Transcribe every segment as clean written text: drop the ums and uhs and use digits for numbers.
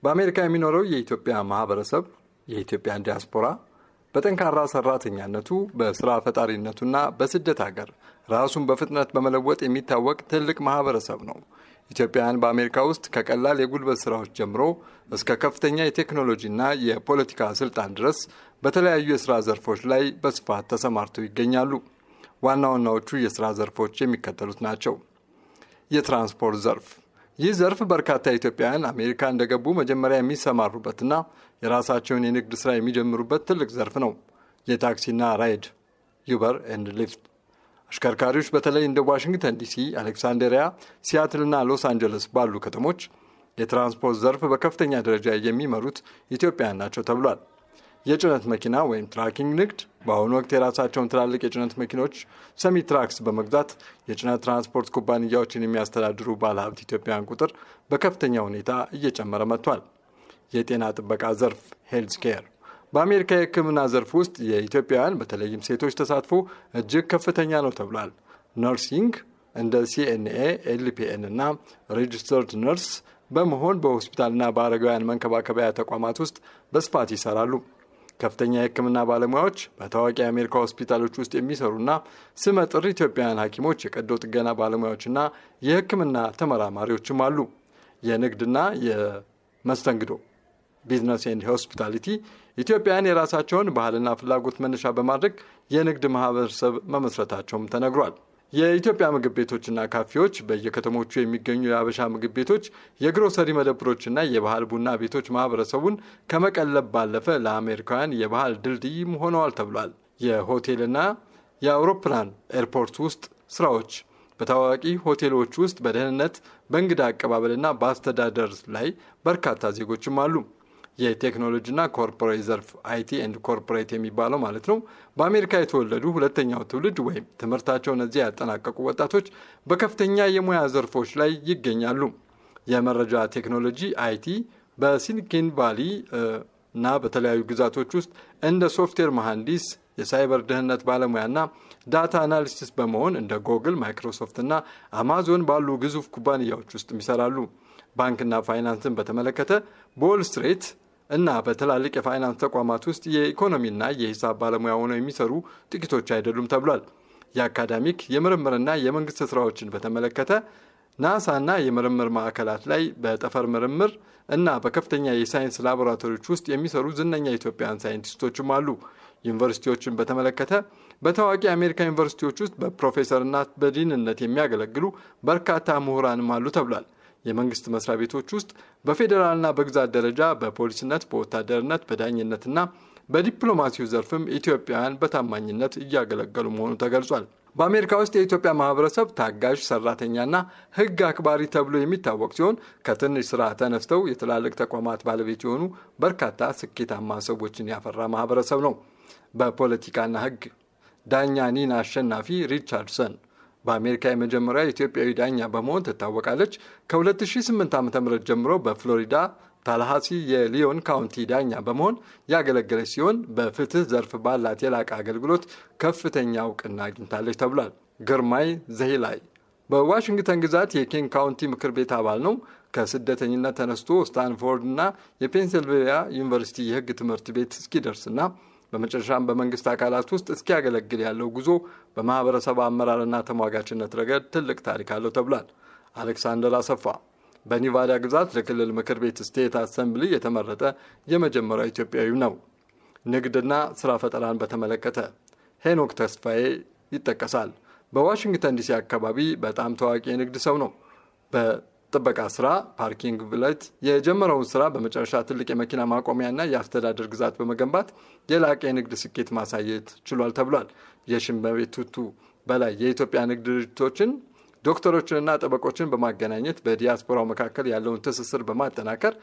በአሜሪካ የሚኖረው የኢትዮጵያ ማህበረሰብ የኢትዮጵያን ዲያስፖራ በጠንካራ ሰራተኛነቱ በስራ ፈጣሪነቱና በስደት ሀገር ራሱን በፍጥነት በመለወጥ የሚታወቅ ትልቅ ማህበረሰብ ነው። ኢትዮጵያውያን በአሜሪካ ውስጥ ከቀላል የጉልበት ስራዎች ጀምሮ እስከ ከፍተኛ የቴክኖሎጂና የፖለቲካ ስልጣን ድረስ በተለያዩ የስራ ዘርፎች ላይ በስፋት ተሰማርተው ይገኛሉ። ዋና ዋናዎቹ የስራ ዘርፎች የሚከተሉት ናቸው። የትራንስፖርት ዘርፍ። ይህ ዘርፍ በርካታ ኢትዮጵያውያን አሜሪካ እንደገቡ መጀመሪያ የሚሰማሩበትና የራሳቸውን የንግድ ስራ የሚጀምሩበት ትልቅ ዘርፍ ነው። የታክሲና ራይድ ዩበር ኤንድ ሊፍት አሽከርካሪዎች በተለይ እንደ ዋሽንግተን ዲሲ፣ አሌክሳንድሪያ፣ ሲያትልና ሎስ አንጀለስ ባሉ ከተሞች የትራንስፖርት ዘርፍ በከፍተኛ ደረጃ የሚመሩት ኢትዮጵያውያን ናቸው ተብሏል። የጭነት መኪና ወይም ትራኪንግ ንግድ በአሁኑ ወቅት የራሳቸውን ትላልቅ የጭነት መኪኖች ሰሚ ትራክስ በመግዛት የጭነት ትራንስፖርት ኩባንያዎችን የሚያስተዳድሩ ባለሀብት ኢትዮጵያውያን ቁጥር በከፍተኛ ሁኔታ እየጨመረ መጥቷል። የጤና ጥበቃ ዘርፍ ሄልዝ ኬር በአሜሪካ የሕክምና ዘርፍ ውስጥ የኢትዮጵያውያን በተለይም ሴቶች ተሳትፎ እጅግ ከፍተኛ ነው ተብሏል። ነርሲንግ እንደ ሲኤንኤ፣ ኤልፒኤን እና ሬጅስተርድ ነርስ በመሆን በሆስፒታልና በአረጋውያን መንከባከቢያ ተቋማት ውስጥ በስፋት ይሰራሉ። ከፍተኛ የሕክምና ባለሙያዎች በታዋቂ የአሜሪካ ሆስፒታሎች ውስጥ የሚሰሩና ስመጥር ኢትዮጵያውያን ሐኪሞች፣ የቀዶ ጥገና ባለሙያዎችና የሕክምና ተመራማሪዎችም አሉ። የንግድና የመስተንግዶ ቢዝነስ ኤንድ ሆስፒታሊቲ ኢትዮጵያውያን የራሳቸውን ባህልና ፍላጎት መነሻ በማድረግ የንግድ ማህበረሰብ መመስረታቸውም ተነግሯል። የኢትዮጵያ ምግብ ቤቶችና ካፌዎች በየከተሞቹ የሚገኙ የአበሻ ምግብ ቤቶች፣ የግሮሰሪ መደብሮችና የባህል ቡና ቤቶች ማህበረሰቡን ከመቀለብ ባለፈ ለአሜሪካውያን የባህል ድልድይም ሆነዋል ተብሏል። የሆቴልና የአውሮፕላን ኤርፖርት ውስጥ ስራዎች በታዋቂ ሆቴሎች ውስጥ በደህንነት፣ በእንግዳ አቀባበልና በአስተዳደር ላይ በርካታ ዜጎችም አሉ። የቴክኖሎጂና ኮርፖሬት ዘርፍ አይቲ ኤንድ ኮርፖሬት የሚባለው ማለት ነው። በአሜሪካ የተወለዱ ሁለተኛው ትውልድ ወይም ትምህርታቸውን እዚያ ያጠናቀቁ ወጣቶች በከፍተኛ የሙያ ዘርፎች ላይ ይገኛሉ። የመረጃ ቴክኖሎጂ አይቲ በሲሊኮን ቫሊ እና በተለያዩ ግዛቶች ውስጥ እንደ ሶፍትዌር መሐንዲስ፣ የሳይበር ደህንነት ባለሙያና ዳታ አናሊሲስ በመሆን እንደ ጎግል፣ ማይክሮሶፍት እና አማዞን ባሉ ግዙፍ ኩባንያዎች ውስጥ ይሰራሉ። ባንክና ፋይናንስን በተመለከተ በዎል ስትሪት እና በትላልቅ የፋይናንስ ተቋማት ውስጥ የኢኮኖሚና የሂሳብ ባለሙያ ሆነው የሚሰሩ ጥቂቶች አይደሉም ተብሏል። የአካዳሚክ የምርምርና የመንግስት ስራዎችን በተመለከተ ናሳና የምርምር ማዕከላት ላይ በጠፈር ምርምር እና በከፍተኛ የሳይንስ ላቦራቶሪዎች ውስጥ የሚሰሩ ዝነኛ ኢትዮጵያውያን ሳይንቲስቶችም አሉ። ዩኒቨርሲቲዎችን በተመለከተ በታዋቂ የአሜሪካ ዩኒቨርሲቲዎች ውስጥ በፕሮፌሰርና በዲንነት የሚያገለግሉ በርካታ ምሁራንም አሉ ተብሏል። የመንግስት መስሪያ ቤቶች ውስጥ በፌዴራልና በግዛት ደረጃ በፖሊስነት፣ በወታደርነት፣ በዳኝነትና በዲፕሎማሲው ዘርፍም ኢትዮጵያውያን በታማኝነት እያገለገሉ መሆኑ ተገልጿል። በአሜሪካ ውስጥ የኢትዮጵያ ማህበረሰብ ታጋሽ፣ ሰራተኛና ሕግ አክባሪ ተብሎ የሚታወቅ ሲሆን ከትንሽ ስራ ተነስተው የትላልቅ ተቋማት ባለቤት የሆኑ በርካታ ስኬታማ ሰዎችን ያፈራ ማህበረሰብ ነው። በፖለቲካና ሕግ ዳኛ ኒና አሸናፊ ሪቻርድሰን በአሜሪካ የመጀመሪያ ኢትዮጵያዊ ዳኛ በመሆን ትታወቃለች። ከ2008 ዓ.ም ጀምሮ በፍሎሪዳ ታላሃሲ የሊዮን ካውንቲ ዳኛ በመሆን ያገለገለች ሲሆን በፍትህ ዘርፍ ባላት የላቀ አገልግሎት ከፍተኛ እውቅና አግኝታለች ተብሏል። ግርማይ ዘሂላይ በዋሽንግተን ግዛት የኪንግ ካውንቲ ምክር ቤት አባል ነው። ከስደተኝነት ተነስቶ ስታንፎርድና የፔንሲልቬኒያ ዩኒቨርሲቲ የህግ ትምህርት ቤት እስኪደርስና በመጨረሻም በመንግስት አካላት ውስጥ እስኪያገለግል ያለው ጉዞ በማህበረሰብ አመራርና ተሟጋችነት ረገድ ትልቅ ታሪክ አለው ተብሏል። አሌክሳንደር አሰፋ በኒቫዳ ግዛት ለክልል ምክር ቤት ስቴት አሰምብሊ የተመረጠ የመጀመሪያው ኢትዮጵያዊ ነው። ንግድና ስራ ፈጠራን በተመለከተ ሄኖክ ተስፋዬ ይጠቀሳል። በዋሽንግተን ዲሲ አካባቢ በጣም ታዋቂ የንግድ ሰው ነው። በጥበቃ ስራ ፓርኪንግ ብለት የጀመረውን ስራ በመጨረሻ ትልቅ የመኪና ማቆሚያና የአስተዳደር ግዛት በመገንባት የላቀ የንግድ ስኬት ማሳየት ችሏል ተብሏል። የሽንበቤት ቱቱ በላይ የኢትዮጵያ ንግድ ድርጅቶችን፣ ዶክተሮችንና ጠበቆችን በማገናኘት በዲያስፖራው መካከል ያለውን ትስስር በማጠናከር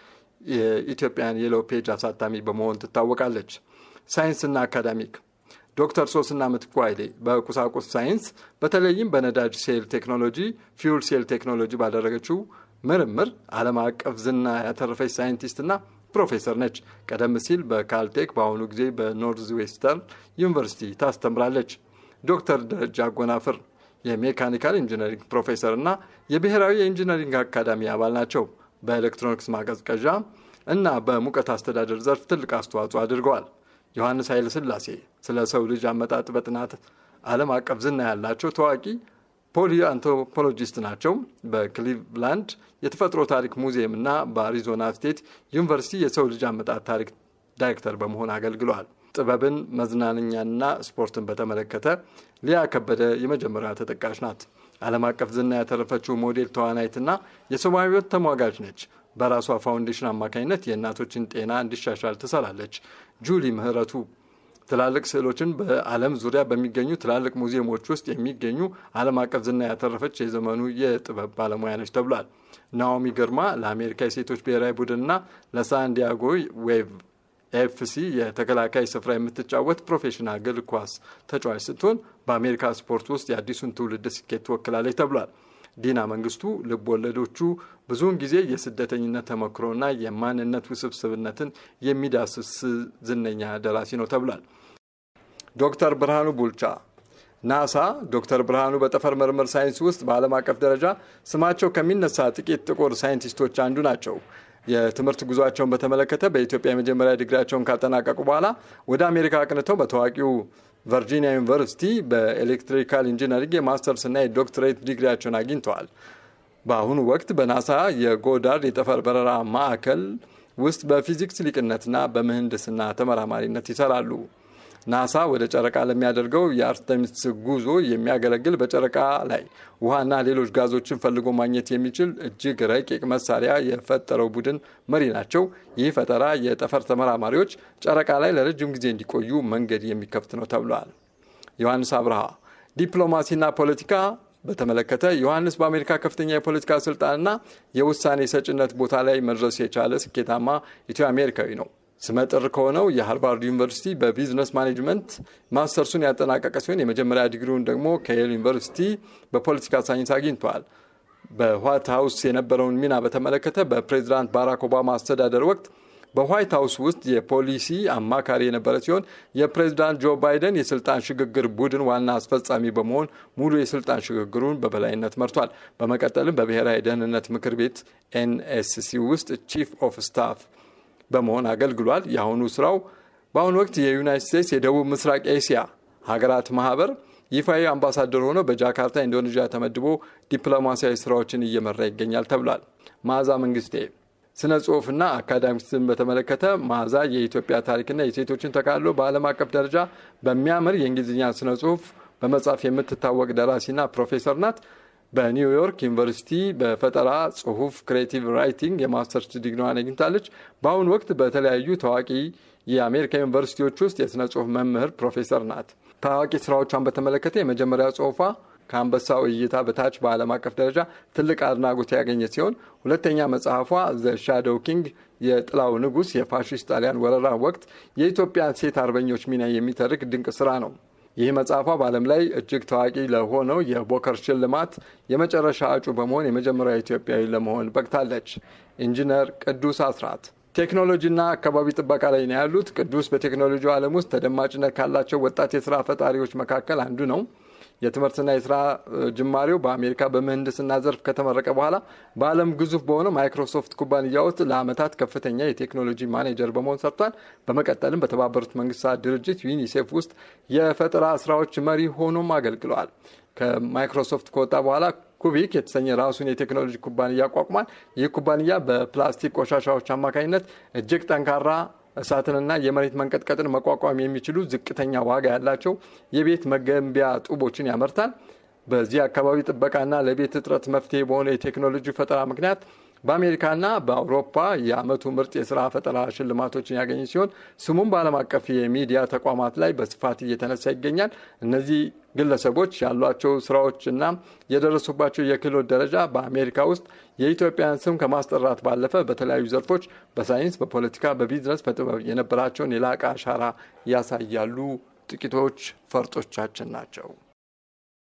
የኢትዮጵያን የሎ ፔጅ አሳታሚ በመሆን ትታወቃለች። ሳይንስና አካዳሚክ ዶክተር ሶስና ምትኩ ኃይሌ በቁሳቁስ ሳይንስ በተለይም በነዳጅ ሴል ቴክኖሎጂ ፊውል ሴል ቴክኖሎጂ ባደረገችው ምርምር ዓለም አቀፍ ዝና ያተረፈች ሳይንቲስትና ፕሮፌሰር ነች። ቀደም ሲል በካልቴክ በአሁኑ ጊዜ በኖርዝ ዌስተርን ዩኒቨርሲቲ ታስተምራለች። ዶክተር ደረጃ አጎናፍር የሜካኒካል ኢንጂነሪንግ ፕሮፌሰር እና የብሔራዊ የኢንጂነሪንግ አካዳሚ አባል ናቸው። በኤሌክትሮኒክስ ማቀዝቀዣ እና በሙቀት አስተዳደር ዘርፍ ትልቅ አስተዋጽኦ አድርገዋል። ዮሐንስ ኃይለ ሥላሴ ስለ ሰው ልጅ አመጣጥ በጥናት ዓለም አቀፍ ዝና ያላቸው ታዋቂ ፓሊዮአንትሮፖሎጂስት ናቸው። በክሊቭላንድ የተፈጥሮ ታሪክ ሙዚየም እና በአሪዞና ስቴት ዩኒቨርሲቲ የሰው ልጅ አመጣጥ ታሪክ ዳይሬክተር በመሆን አገልግለዋል። ጥበብን፣ መዝናኛና ስፖርትን በተመለከተ ሊያ ከበደ የመጀመሪያ ተጠቃሽ ናት። ዓለም አቀፍ ዝና ያተረፈችው ሞዴል፣ ተዋናይትና የሰብአዊ መብት ተሟጋች ነች። በራሷ ፋውንዴሽን አማካኝነት የእናቶችን ጤና እንዲሻሻል ትሰራለች። ጁሊ ምህረቱ ትላልቅ ስዕሎችን በዓለም ዙሪያ በሚገኙ ትላልቅ ሙዚየሞች ውስጥ የሚገኙ ዓለም አቀፍ ዝና ያተረፈች የዘመኑ የጥበብ ባለሙያ ነች ተብሏል። ናኦሚ ግርማ ለአሜሪካ የሴቶች ብሔራዊ ቡድንና ለሳንዲያጎ ዌቭ ኤፍሲ የተከላካይ ስፍራ የምትጫወት ፕሮፌሽናል እግር ኳስ ተጫዋች ስትሆን በአሜሪካ ስፖርት ውስጥ የአዲሱን ትውልድ ስኬት ትወክላለች ተብሏል። ዲና መንግስቱ ልብ ወለዶቹ ብዙውን ጊዜ የስደተኝነት ተሞክሮና የማንነት ውስብስብነትን የሚዳስስ ዝነኛ ደራሲ ነው ተብሏል። ዶክተር ብርሃኑ ቡልቻ ናሳ ዶክተር ብርሃኑ በጠፈር ምርምር ሳይንስ ውስጥ በዓለም አቀፍ ደረጃ ስማቸው ከሚነሳ ጥቂት ጥቁር ሳይንቲስቶች አንዱ ናቸው። የትምህርት ጉዟቸውን በተመለከተ በኢትዮጵያ የመጀመሪያ ዲግሪያቸውን ካጠናቀቁ በኋላ ወደ አሜሪካ አቅንተው በታዋቂው ቨርጂኒያ ዩኒቨርሲቲ በኤሌክትሪካል ኢንጂነሪንግ የማስተርስና የዶክትሬት ዲግሪያቸውን አግኝተዋል። በአሁኑ ወቅት በናሳ የጎዳርድ የጠፈር በረራ ማዕከል ውስጥ በፊዚክስ ሊቅነትና በምህንድስና ተመራማሪነት ይሰራሉ። ናሳ ወደ ጨረቃ ለሚያደርገው የአርተሚስ ጉዞ የሚያገለግል በጨረቃ ላይ ውሃና ሌሎች ጋዞችን ፈልጎ ማግኘት የሚችል እጅግ ረቂቅ መሳሪያ የፈጠረው ቡድን መሪ ናቸው። ይህ ፈጠራ የጠፈር ተመራማሪዎች ጨረቃ ላይ ለረጅም ጊዜ እንዲቆዩ መንገድ የሚከፍት ነው ተብሏል። ዮሐንስ አብርሃ ዲፕሎማሲና ፖለቲካ በተመለከተ ዮሐንስ በአሜሪካ ከፍተኛ የፖለቲካ ስልጣንና የውሳኔ ሰጭነት ቦታ ላይ መድረስ የቻለ ስኬታማ ኢትዮ አሜሪካዊ ነው። ስመጥር ከሆነው የሃርቫርድ ዩኒቨርሲቲ በቢዝነስ ማኔጅመንት ማስተርሱን ያጠናቀቀ ሲሆን የመጀመሪያ ዲግሪውን ደግሞ ከየል ዩኒቨርሲቲ በፖለቲካ ሳይንስ አግኝተዋል። በዋይት ሀውስ የነበረውን ሚና በተመለከተ በፕሬዚዳንት ባራክ ኦባማ አስተዳደር ወቅት በዋይት ሀውስ ውስጥ የፖሊሲ አማካሪ የነበረ ሲሆን የፕሬዚዳንት ጆ ባይደን የስልጣን ሽግግር ቡድን ዋና አስፈጻሚ በመሆን ሙሉ የስልጣን ሽግግሩን በበላይነት መርቷል። በመቀጠልም በብሔራዊ ደህንነት ምክር ቤት ኤንኤስሲ ውስጥ ቺፍ ኦፍ ስታፍ በመሆን አገልግሏል። የአሁኑ ስራው በአሁኑ ወቅት የዩናይትድ ስቴትስ የደቡብ ምስራቅ ኤሲያ ሀገራት ማህበር ይፋዊ አምባሳደር ሆኖ በጃካርታ ኢንዶኔዥያ ተመድቦ ዲፕሎማሲያዊ ስራዎችን እየመራ ይገኛል ተብሏል። መዓዛ መንግስቴ ስነ ጽሁፍና አካዳሚክስን በተመለከተ መዓዛ የኢትዮጵያ ታሪክና የሴቶችን ተካድሎ በዓለም አቀፍ ደረጃ በሚያምር የእንግሊዝኛ ስነ ጽሁፍ በመጻፍ የምትታወቅ ደራሲና ፕሮፌሰር ናት። በኒውዮርክ ዩኒቨርሲቲ በፈጠራ ጽሁፍ ክሬቲቭ ራይቲንግ የማስተርስ ዲግሪዋን አግኝታለች። በአሁኑ ወቅት በተለያዩ ታዋቂ የአሜሪካ ዩኒቨርሲቲዎች ውስጥ የስነ ጽሁፍ መምህር ፕሮፌሰር ናት። ታዋቂ ስራዎቿን በተመለከተ የመጀመሪያው ጽሁፏ ከአንበሳው እይታ በታች በዓለም አቀፍ ደረጃ ትልቅ አድናቆት ያገኘ ሲሆን ሁለተኛ መጽሐፏ ዘ ሻዶው ኪንግ የጥላው ንጉስ የፋሺስት ጣሊያን ወረራ ወቅት የኢትዮጵያን ሴት አርበኞች ሚና የሚተርክ ድንቅ ስራ ነው። ይህ መጽሐፏ በዓለም ላይ እጅግ ታዋቂ ለሆነው የቦከር ሽልማት የመጨረሻ እጩ በመሆን የመጀመሪያው ኢትዮጵያዊ ለመሆን በቅታለች። ኢንጂነር ቅዱስ አስራት ቴክኖሎጂና አካባቢ ጥበቃ ላይ ነው ያሉት። ቅዱስ በቴክኖሎጂው ዓለም ውስጥ ተደማጭነት ካላቸው ወጣት የስራ ፈጣሪዎች መካከል አንዱ ነው። የትምህርትና የስራ ጅማሬው በአሜሪካ በምህንድስና ዘርፍ ከተመረቀ በኋላ በዓለም ግዙፍ በሆነው ማይክሮሶፍት ኩባንያ ውስጥ ለዓመታት ከፍተኛ የቴክኖሎጂ ማኔጀር በመሆን ሰርቷል። በመቀጠልም በተባበሩት መንግስታት ድርጅት ዩኒሴፍ ውስጥ የፈጠራ ስራዎች መሪ ሆኖም አገልግለዋል። ከማይክሮሶፍት ከወጣ በኋላ ኩቢክ የተሰኘ ራሱን የቴክኖሎጂ ኩባንያ አቋቁሟል። ይህ ኩባንያ በፕላስቲክ ቆሻሻዎች አማካኝነት እጅግ ጠንካራ እሳትንና የመሬት መንቀጥቀጥን መቋቋም የሚችሉ ዝቅተኛ ዋጋ ያላቸው የቤት መገንቢያ ጡቦችን ያመርታል። በዚህ አካባቢ ጥበቃና ለቤት እጥረት መፍትሄ በሆነ የቴክኖሎጂ ፈጠራ ምክንያት በአሜሪካና በአውሮፓ የዓመቱ ምርጥ የስራ ፈጠራ ሽልማቶችን ያገኘ ሲሆን ስሙም በዓለም አቀፍ የሚዲያ ተቋማት ላይ በስፋት እየተነሳ ይገኛል። እነዚህ ግለሰቦች ያሏቸው ስራዎችና የደረሱባቸው የክህሎት ደረጃ በአሜሪካ ውስጥ የኢትዮጵያን ስም ከማስጠራት ባለፈ በተለያዩ ዘርፎች በሳይንስ፣ በፖለቲካ፣ በቢዝነስ፣ በጥበብ የነበራቸውን የላቀ አሻራ ያሳያሉ። ጥቂቶች ፈርጦቻችን ናቸው።